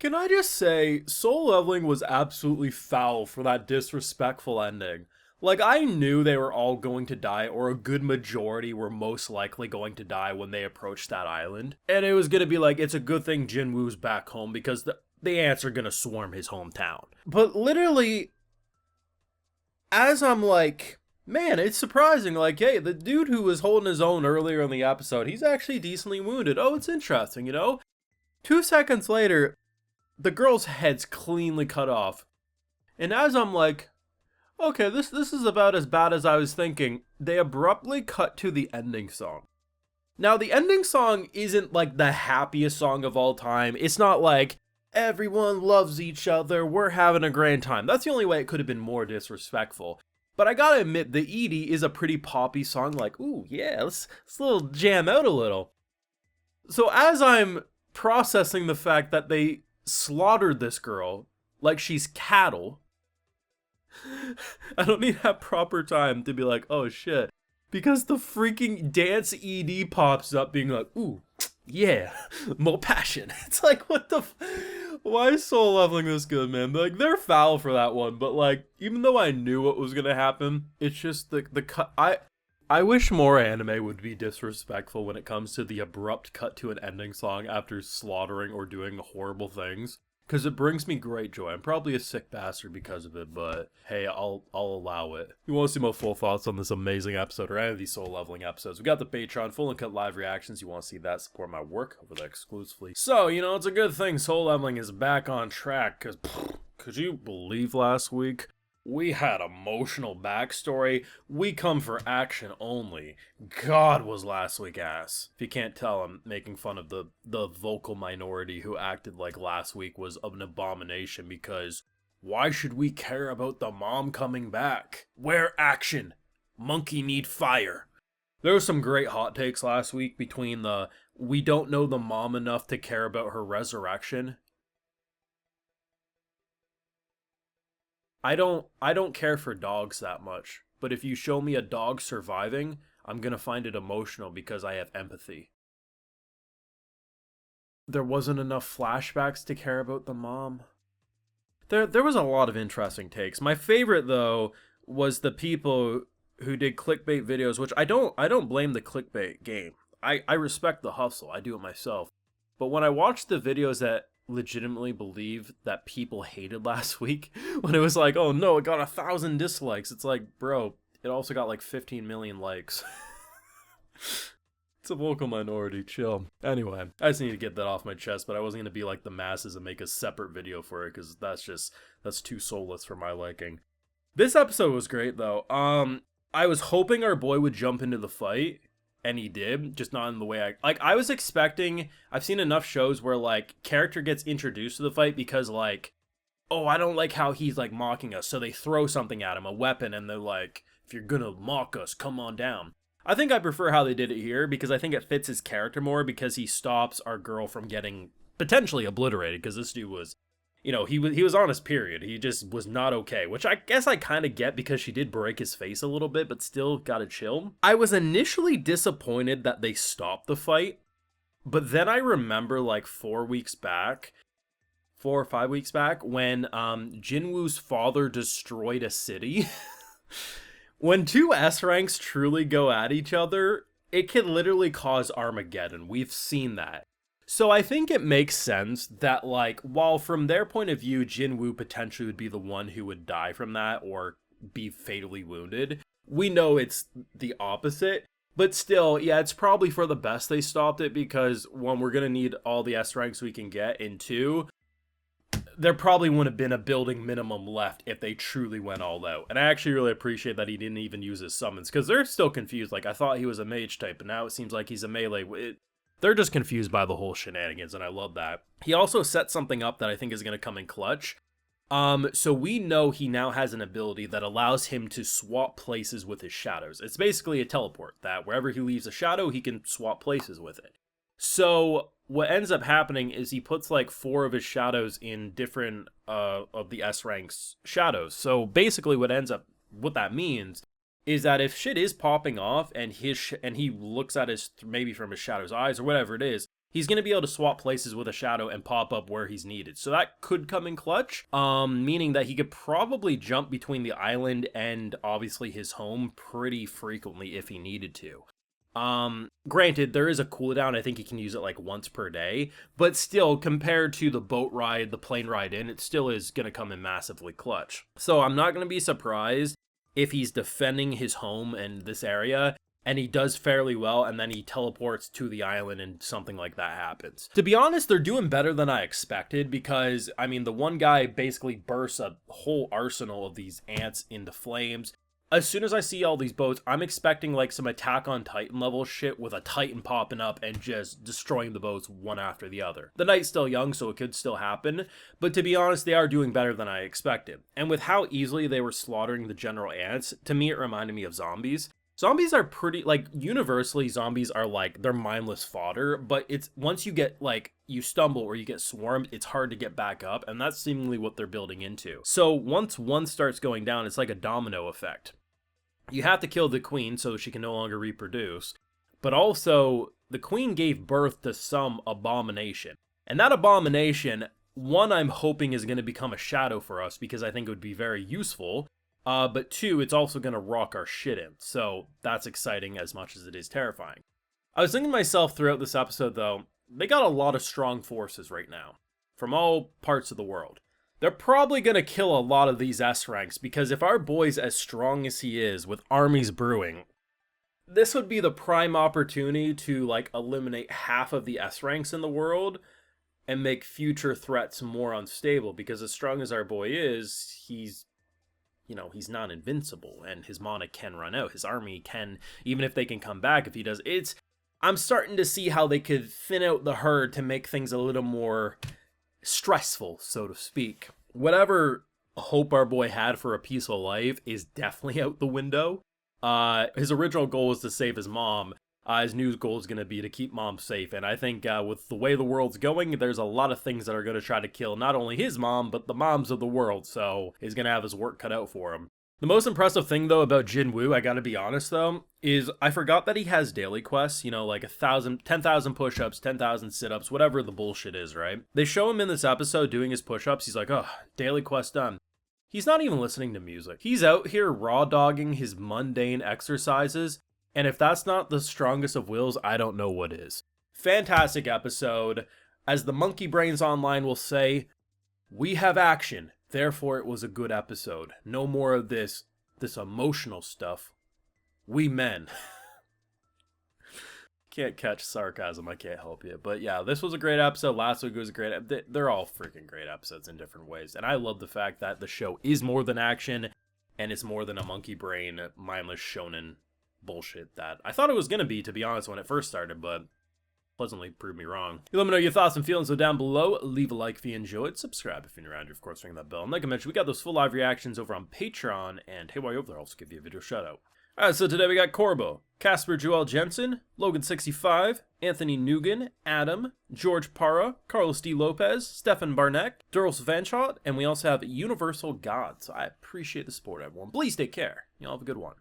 Can I just say, Soul Leveling was absolutely foul for that disrespectful ending. Like, I knew they were all going to die, or a good majority were most likely going to die when they approached that island. And it was gonna be like, it's a good thing Jinwoo's back home because the ants are gonna swarm his hometown. But literally, as I'm like, man, it's surprising. Like, hey, the dude who was holding his own earlier in the episode, he's actually decently wounded. Oh, it's interesting, you know? 2 seconds later, the girl's head's cleanly cut off. And as I'm like, okay, this is about as bad as I was thinking, they abruptly cut to the ending song. Now, the ending song isn't like the happiest song of all time. It's not like, everyone loves each other, we're having a grand time. That's the only way it could have been more disrespectful. But I gotta admit, the Edie is a pretty poppy song, like, ooh, yeah, let's little jam out a little. So as I'm processing the fact that they slaughtered this girl like she's cattle, I don't need that proper time to be like, oh shit. Because the freaking dance ED pops up being like, ooh, yeah, more passion. It's like, what the why is Soul Leveling this good, man? Like, they're foul for that one, but like, even though I knew what was gonna happen, it's just the cut. I wish more anime would be disrespectful when it comes to the abrupt cut to an ending song after slaughtering or doing horrible things. Because it brings me great joy. I'm probably a sick bastard because of it, but hey, I'll allow it. If you want to see my full thoughts on this amazing episode or any of these Soul Leveling episodes, we got the Patreon, full and cut live reactions. You want to see that, support my work over there exclusively. So, you know, it's a good thing Soul Leveling is back on track, because could you believe last week? We had emotional backstory. We come for action only. God, was last week ass. If you can't tell, I'm making fun of the vocal minority who acted like last week was an abomination because why should we care about the mom coming back? Where action? Monkey need fire. There were some great hot takes last week between the we don't know the mom enough to care about her resurrection. I don't care for dogs that much, but if you show me a dog surviving, I'm gonna find it emotional because I have empathy. There wasn't enough flashbacks to care about the mom. There was a lot of interesting takes. My favorite though was the people who did clickbait videos, which I don't blame the clickbait game. I respect the hustle. I do it myself. But when I watched the videos that legitimately believe that people hated last week, when it was like, oh no, it got 1,000 dislikes, it's like, bro, it also got like 15 million likes. It's a vocal minority, chill. Anyway, I just need to get that off my chest, but I wasn't going to be like the masses and make a separate video for it, because that's too soulless for my liking. This episode was great though. I was hoping our boy would jump into the fight, and he did, just not in the way I was expecting. I've seen enough shows where like character gets introduced to the fight because like, oh, I don't like how he's like mocking us, so they throw something at him, a weapon, and they're like, if you're gonna mock us, come on down. I think I prefer how they did it here because I think it fits his character more, because he stops our girl from getting potentially obliterated, because this dude was, you know, he was on his period. He just was not okay, which I guess I kind of get because she did break his face a little bit, but still gotta chill. I was initially disappointed that they stopped the fight, but then I remember like 4 weeks back, 4 or 5 weeks back, when Jinwoo's father destroyed a city. When two S ranks truly go at each other, it can literally cause Armageddon. We've seen that. So I think it makes sense that, like, while from their point of view, Jinwoo potentially would be the one who would die from that or be fatally wounded, we know it's the opposite. But still, yeah, it's probably for the best they stopped it, because one, we're going to need all the S ranks we can get, and two, there probably wouldn't have been a building minimum left if they truly went all out. And I actually really appreciate that he didn't even use his summons, because they're still confused. Like, I thought he was a mage type, but now it seems like he's a melee. They're just confused by the whole shenanigans, and I love that. He also set something up that I think is going to come in clutch. So we know he now has an ability that allows him to swap places with his shadows. It's basically a teleport, that wherever he leaves a shadow, he can swap places with it. So what ends up happening is he puts like 4 of his shadows in different of the S ranks shadows. So basically what that means is that if shit is popping off and he looks at his, maybe from his shadow's eyes or whatever it is, he's going to be able to swap places with a shadow and pop up where he's needed. So that could come in clutch, meaning that he could probably jump between the island and obviously his home pretty frequently if he needed to. Granted, there is a cooldown. I think he can use it like once per day, but still, compared to the boat ride, the plane ride in, it still is going to come in massively clutch. So I'm not going to be surprised if he's defending his home and this area, and he does fairly well, and then he teleports to the island and something like that happens. To be honest, they're doing better than I expected, because, I mean, the one guy basically bursts a whole arsenal of these ants into flames. As soon as I see all these boats, I'm expecting like some Attack on Titan level shit with a Titan popping up and just destroying the boats one after the other. The night's still young, so it could still happen, but to be honest, they are doing better than I expected. And with how easily they were slaughtering the general ants, to me it reminded me of zombies. Zombies are pretty, like, universally zombies are like, they're mindless fodder, but it's, once you get, like, you stumble or you get swarmed, it's hard to get back up, and that's seemingly what they're building into. So once one starts going down, it's like a domino effect. You have to kill the queen so she can no longer reproduce, but also the queen gave birth to some abomination. And that abomination, one, I'm hoping is going to become a shadow for us because I think it would be very useful, but two, it's also going to rock our shit in, so that's exciting as much as it is terrifying. I was thinking to myself throughout this episode, though, they got a lot of strong forces right now, from all parts of the world. They're probably going to kill a lot of these S ranks, because if our boy's as strong as he is, with armies brewing, this would be the prime opportunity to, like, eliminate half of the S ranks in the world, and make future threats more unstable, because as strong as our boy is, he's, you know, he's not invincible, and his mana can run out, his army can, even if they can come back if he does, I'm starting to see how they could thin out the herd to make things a little more stressful, so to speak. Whatever hope our boy had for a peaceful life is definitely out the window. His original goal was to save his mom. His new goal is going to be to keep mom safe, and I think with the way the world's going, there's a lot of things that are going to try to kill not only his mom, but the moms of the world, so he's going to have his work cut out for him. The most impressive thing, though, about Jinwoo, I gotta be honest, though, is I forgot that he has daily quests, you know, like 10,000 push-ups, 10,000 sit-ups, whatever the bullshit is, right? They show him in this episode doing his push-ups, he's like, oh, daily quest done. He's not even listening to music. He's out here raw-dogging his mundane exercises, and if that's not the strongest of wills, I don't know what is. Fantastic episode. As the Monkey Brains Online will say, we have action. Therefore, it was a good episode. No more of this emotional stuff. We men. Can't catch sarcasm, I can't help you. But yeah, this was a great episode. Last week was a great episode. They're all freaking great episodes in different ways. And I love the fact that the show is more than action, and it's more than a monkey brain, mindless shonen bullshit that I thought it was going to be, to be honest, when it first started, but pleasantly proved me wrong. You let me know your thoughts and feelings, so down below, leave a like if you enjoyed, subscribe if you're new around here, of course, ring that bell. And like I mentioned, we got those full live reactions over on Patreon, and hey, while you're over there, I'll also give you a video shout out. Alright, so today we got Corbo, Casper Joel Jensen, Logan65, Anthony Nugan, Adam, George Parra, Carlos D. Lopez, Stefan Barnett, Duros Vanshot, and we also have Universal God. So I appreciate the support, everyone. Please take care. Y'all have a good one.